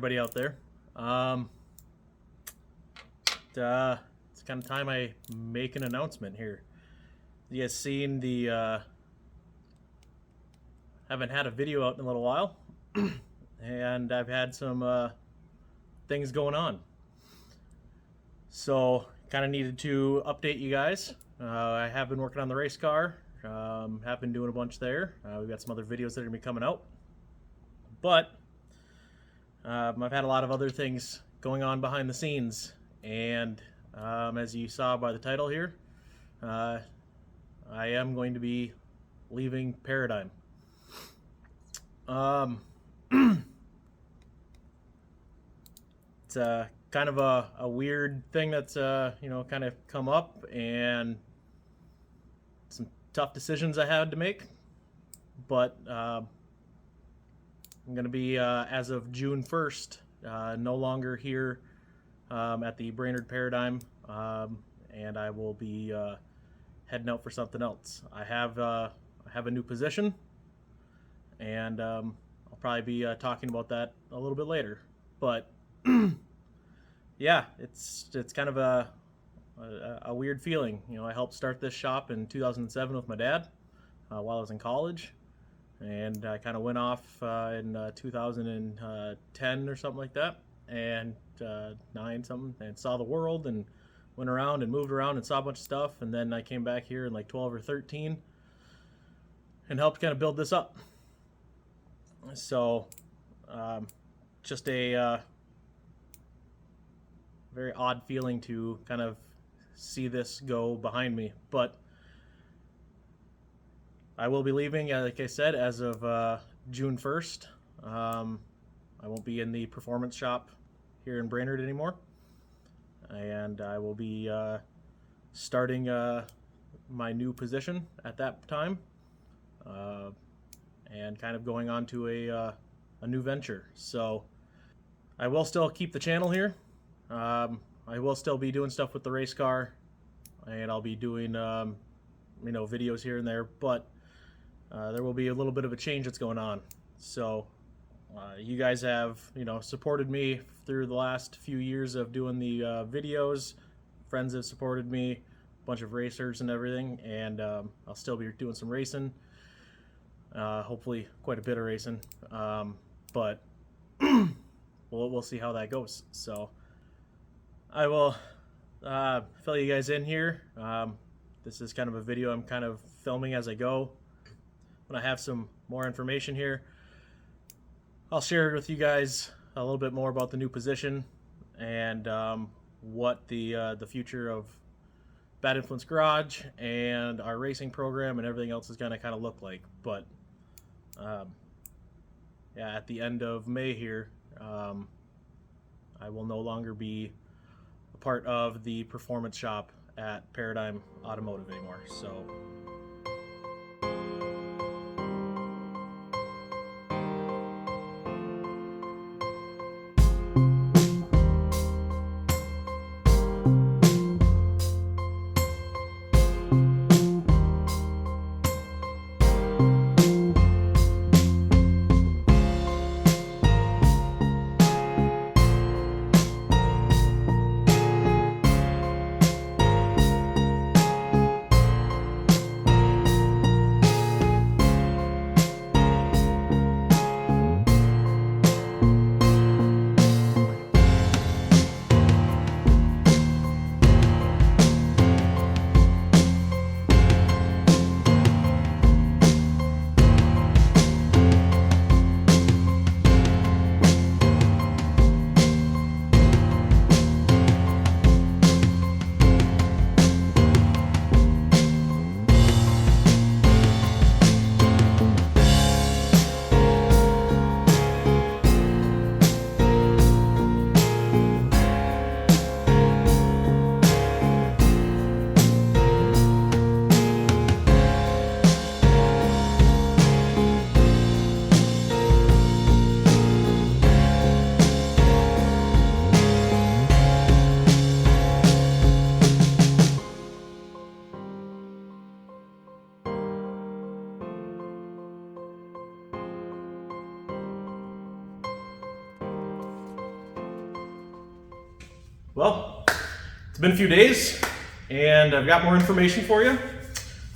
everybody out there. It's kind of time I make an announcement here. You guys seen the haven't had a video out in a little while, and I've had some things going on. So kind of needed to update you guys. I have been working on the race car. Have been doing a bunch there. We've got some other videos that are gonna be coming out, but I've had a lot of other things going on behind the scenes, and as you saw by the title here, I am going to be leaving Paradigm. It's kind of a weird thing that's kind of come up, and some tough decisions I had to make, but I'm going to be, as of June 1st, no longer here at the Brainerd Paradigm, and I will be heading out for something else. I have a new position, and I'll probably be talking about that a little bit later. But yeah, it's kind of a weird feeling. I helped start this shop in 2007 with my dad while I was in college. And I kind of went off in 2010 or something like that, and 9 something, and saw the world and went around and moved around and saw a bunch of stuff. And then I came back here in like 12 or 13 and helped kind of build this up. So just a very odd feeling to kind of see this go behind me, but I will be leaving, like I said, as of June 1st. I won't be in the performance shop here in Brainerd anymore. And I will be starting my new position at that time. And kind of going on to a new venture. So I will still keep the channel here. I will still be doing stuff with the race car. And I'll be doing videos here and there. But there will be a little bit of a change that's going on. So you guys have supported me through the last few years of doing the videos. Friends have supported me, a bunch of racers and everything, and I'll still be doing some racing, hopefully quite a bit of racing, but we'll see how that goes. So I will fill you guys in here. This is kind of a video I'm kind of filming as I go. When I have some more information here, I'll share with you guys a little bit more about the new position and what the future of Bad Influence Garage and our racing program and everything else is going to kind of look like. But yeah, at the end of May here, I will no longer be a part of the performance shop at Paradigm Automotive anymore. So Well, it's been a few days, and I've got more information for you.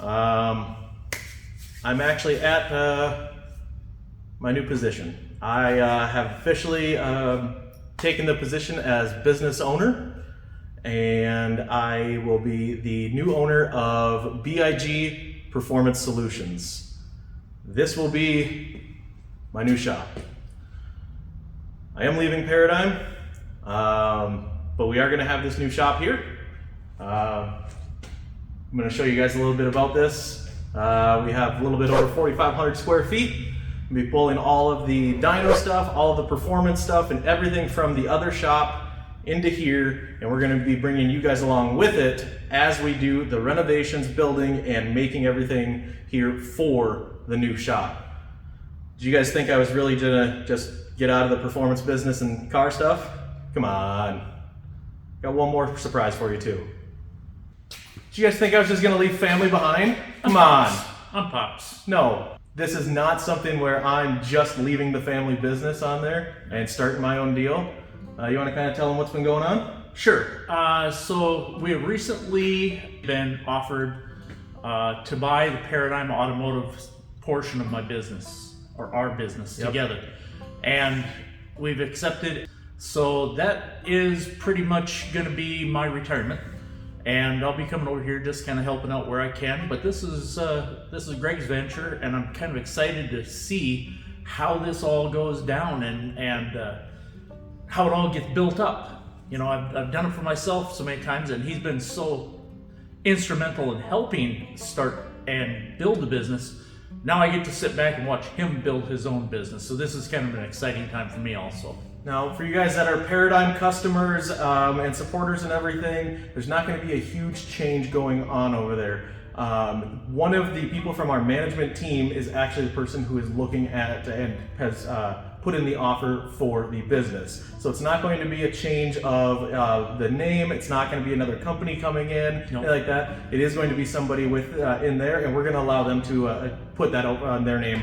I'm actually at my new position. I have officially taken the position as business owner, and I will be the new owner of BIG Performance Solutions. This will be my new shop. I am leaving Paradigm, but we are going to have this new shop here. I'm going to show you guys a little bit about this. We have a little bit over 4,500 square feet. We'll be pulling all of the dyno stuff, all of the performance stuff, and everything from the other shop into here, and we're going to be bringing you guys along with it as we do the renovations, building, and making everything here for the new shop. Did you guys think I was really gonna just get out of the performance business and car stuff? Come on. Got one more surprise for you too. Did you guys think I was just gonna leave family behind? Come on. I'm Pops. No. This is not something where I'm just leaving the family business on there and starting my own deal. You want to kind of tell them what's been going on? Sure. So we have recently been offered to buy the Paradigm Automotive portion of my business, or our business, together. And we've accepted. So that is pretty much going to be my retirement. And I'll be coming over here just kind of helping out where I can. But this is Greg's venture, and I'm kind of excited to see how this all goes down and how it all gets built up. You know, I've done it for myself so many times, and he's been so instrumental in helping start and build the business. Now I get to sit back and watch him build his own business. So this is kind of an exciting time for me also. Now, for you guys that are Paradigm customers and supporters and everything, there's not going to be a huge change going on over there. One of the people from our management team is actually the person who is looking at and has put in the offer for the business. So it's not going to be a change of the name. It's not going to be another company coming in, like that. It is going to be somebody with in there, and we're going to allow them to put that on their name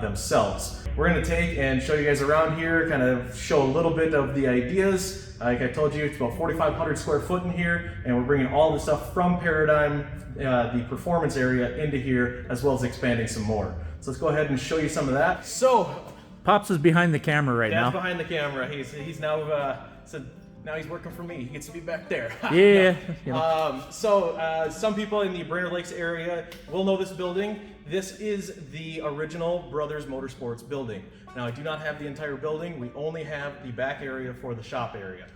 themselves. We're going to take and show you guys around here, kind of show a little bit of the ideas. Like I told you, it's about 4,500 square foot in here, and we're bringing all the stuff from Paradigm, the performance area, into here, as well as expanding some more. So let's go ahead and show you some of that. So, Pops is behind the camera right now. Dad's behind the camera. He's now now he's working for me. He gets to be back there. Yeah. Some people in the Brainerd Lakes area will know this building. This is the original Brothers Motorsports building. Now, I do not have the entire building. We only have the back area for the shop area.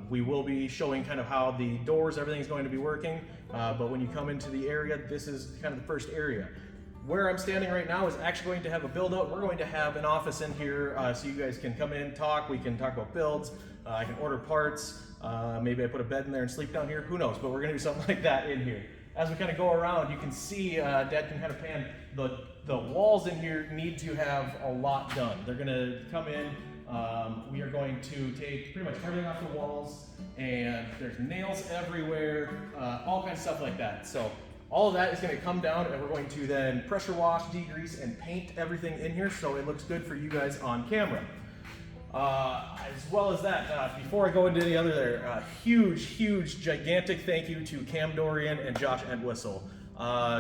We will be showing kind of how the doors, everything's going to be working. But when you come into the area, this is kind of the first area. Where I'm standing right now is actually going to have a build out. We're going to have an office in here so you guys can come in, talk. We can talk about builds. I can order parts. Maybe I put a bed in there and sleep down here. Who knows? But we're going to do something like that in here. As we kind of go around, you can see, Dad can kind of pan, the walls in here need to have a lot done. They're going to come in. We are going to take pretty much everything off the walls, and there's nails everywhere, all kinds of stuff like that. So all of that is going to come down, and we're going to then pressure wash, degrease, and paint everything in here so it looks good for you guys on camera. As well as that, before I go into any other there, huge, gigantic thank you to Cam Dorian and Josh Entwistle.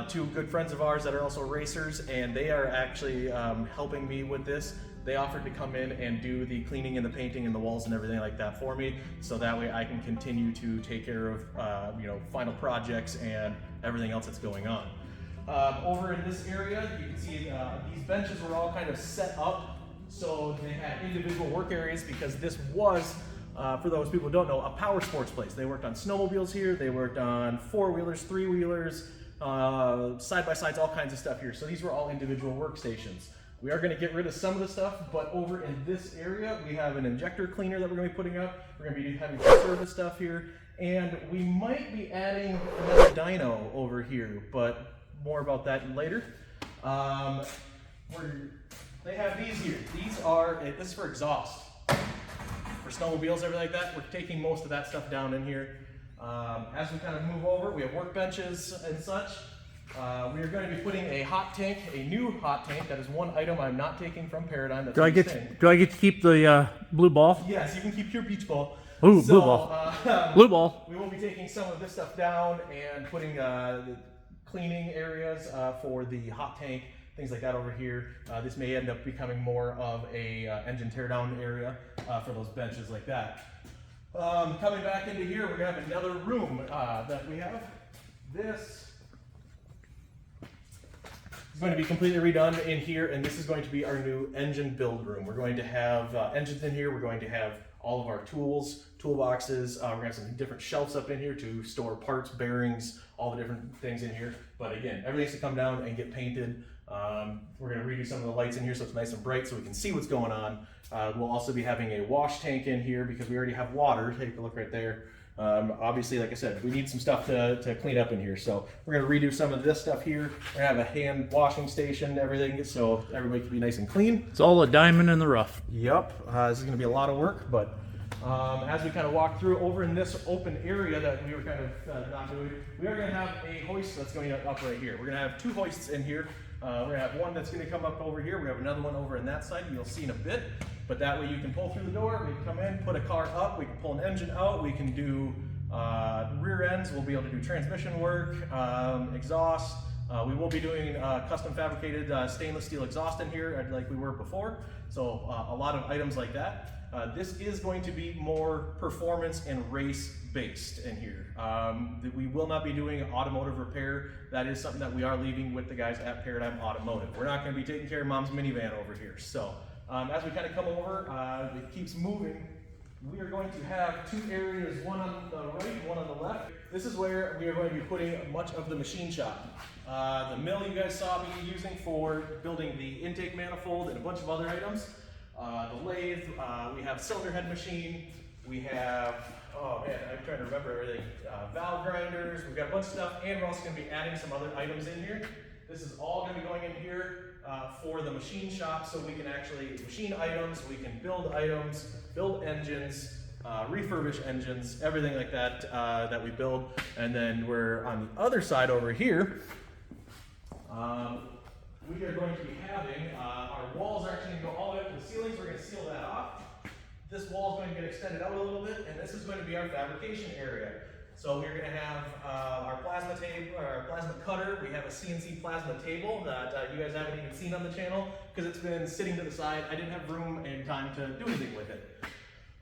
Two good friends of ours that are also racers, and they are actually helping me with this. They offered to come in and do the cleaning and the painting and the walls and everything like that for me, so that way I can continue to take care of final projects and everything else that's going on. Over in this area, you can see these benches were all kind of set up so they had individual work areas, because this was, for those people who don't know, a power sports place. They worked on snowmobiles here, they worked on four-wheelers, three-wheelers, side-by-sides, all kinds of stuff here. So these were all individual workstations. We are going to get rid of some of the stuff, but over in this area, we have an injector cleaner that we're going to be putting up. We're going to be having some service stuff here, and we might be adding another dyno over here, but more about that later. They have these here. This is for exhaust. For snowmobiles, everything like that. We're taking most of that stuff down in here. As we kind of move over, we have workbenches and such. We are going to be putting a hot tank, a new hot tank. That is one item I'm not taking from Paradigm. That's do I get to keep the blue ball? Yes, you can keep your beach ball. Ooh, So, blue ball. Blue ball. we will be taking some of this stuff down and putting the cleaning areas for the hot tank, things like that over here. This may end up becoming more of a engine teardown area for those benches like that. Coming back into here, we're gonna have another room that we have. This is going to be completely redone in here, and this is going to be our new engine build room. We're going to have engines in here. We're going to have all of our tools, toolboxes. We're gonna have some different shelves up in here to store parts, bearings, all the different things in here. But again, everything needs to come down and get painted. We're gonna redo some of the lights in here so it's nice and bright so we can see what's going on. We'll also be having a wash tank in here because we already have water. Take a look right there. Obviously, like I said, we need some stuff to clean up in here. So we're gonna redo some of this stuff here. We're gonna have a hand washing station, everything, so everybody can be nice and clean. It's all a diamond in the rough. Yep, this is gonna be a lot of work, but as we kind of walk through over in this open area that we were kind of not doing, we are gonna have a hoist that's going up right here. We're gonna have two hoists in here. We're gonna have one that's gonna come up over here. We have another one over in that side. You'll see in a bit. But that way you can pull through the door, we can come in, put a car up, we can pull an engine out, we can do rear ends, we'll be able to do transmission work, exhaust. We will be doing custom fabricated stainless steel exhaust in here like we were before. So a lot of items like that. This is going to be more performance and race based in here. We will not be doing automotive repair. That is something that we are leaving with the guys at Paradigm Automotive. We're not going to be taking care of mom's minivan over here. So as we kind of come over, it keeps moving. We are going to have two areas, one on the right, one on the left. This is where we are going to be putting much of the machine shop. The mill you guys saw me using for building the intake manifold and a bunch of other items. The lathe, we have cylinder head machine, we have, oh man, I'm trying to remember everything. Valve grinders, we've got a bunch of stuff, and we're also going to be adding some other items in here. This is all going to be going in here for the machine shop, so we can actually machine items, we can build items, build engines, refurbish engines, everything like that that we build. And then we're on the other side over here. We are going to be having, our walls are actually going to go all the way up to the ceilings. We're going to seal that off. This wall is going to get extended out a little bit, and this is going to be our fabrication area. So we're going to have our plasma table, our plasma cutter. We have a CNC plasma table that you guys haven't even seen on the channel because it's been sitting to the side. I didn't have room and time to do anything with it.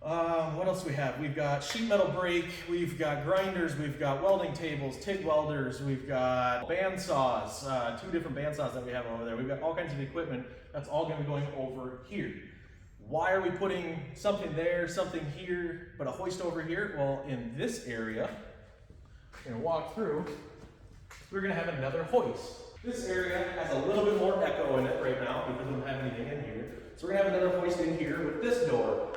What else do we have? We've got sheet metal brake, we've got grinders, we've got welding tables, TIG welders, we've got band saws, two different band saws that we have over there. We've got all kinds of equipment that's all going to be going over here. Why are we putting something there, something here, but a hoist over here? Well, in this area, we're going to walk through, we're going to have another hoist. This area has a little bit more echo in it right now because we don't have anything in here. So we're going to have another hoist in here with this door,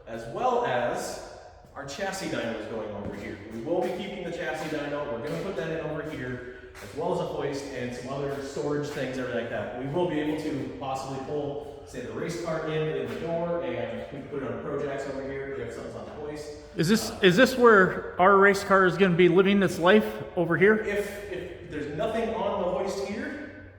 as well as our chassis dyno is going over here. We will be keeping the chassis dyno. We're going to put that in over here, as well as a hoist and some other storage things, everything like that. We will be able to possibly pull, say, the race car in the door, and we can put it on Projax over here. We have something on the hoist. Is this where our race car is going to be living its life over here? If there's nothing on the hoist here,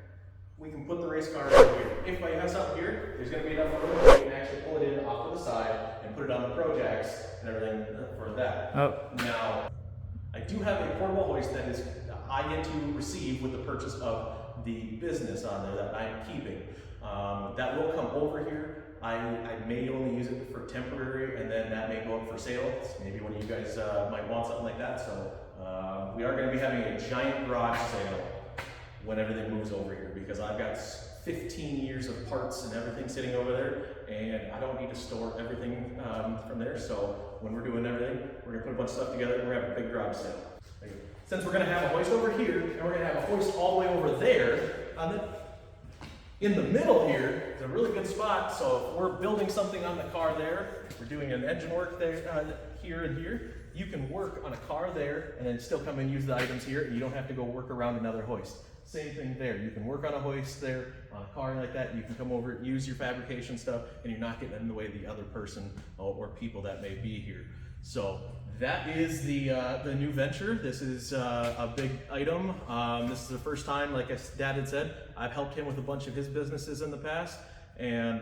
we can put the race car over here. If I have something here, there's going to be enough room where we can actually pull it in off to the side and put it on the Projax and everything for that. Oh. Now, I do have a portable hoist that is I get to receive with the purchase of the business on there that I'm keeping. That will come over here. I may only use it for temporary, and then that may go up for sale. Maybe one of you guys might want something like that. So we are going to be having a giant garage sale when everything moves over here, because I've got 15 years of parts and everything sitting over there, and I don't need to store everything from there. So when we're doing everything, we're going to put a bunch of stuff together and we're going to have a big garage sale. Since we're going to have a hoist over here, and we're going to have a hoist all the way over there, in the middle here is a really good spot. So if we're building something on the car there, we're doing an engine work there, here and here, you can work on a car there and then still come and use the items here, and you don't have to go work around another hoist. Same thing there. You can work on a hoist there, on a car like that. You can come over, use your fabrication stuff, and you're not getting in the way of the other person or people that may be here. So that is the new venture. This is a big item. This is the first time, like Dad had said, I've helped him with a bunch of his businesses in the past, and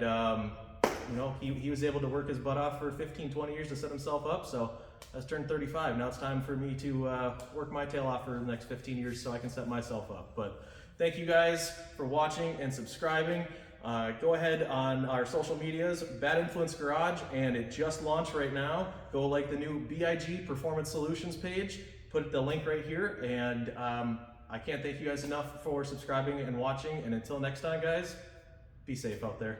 You know, he was able to work his butt off for 15, 20 years to set himself up. So I just turned 35. Now it's time for me to work my tail off for the next 15 years so I can set myself up. But thank you guys for watching and subscribing. Go ahead on our social medias, Bad Influence Garage, and it just launched right now. Go like the new BIG Performance Solutions page. Put the link right here, and I can't thank you guys enough for subscribing and watching. And until next time, guys, be safe out there.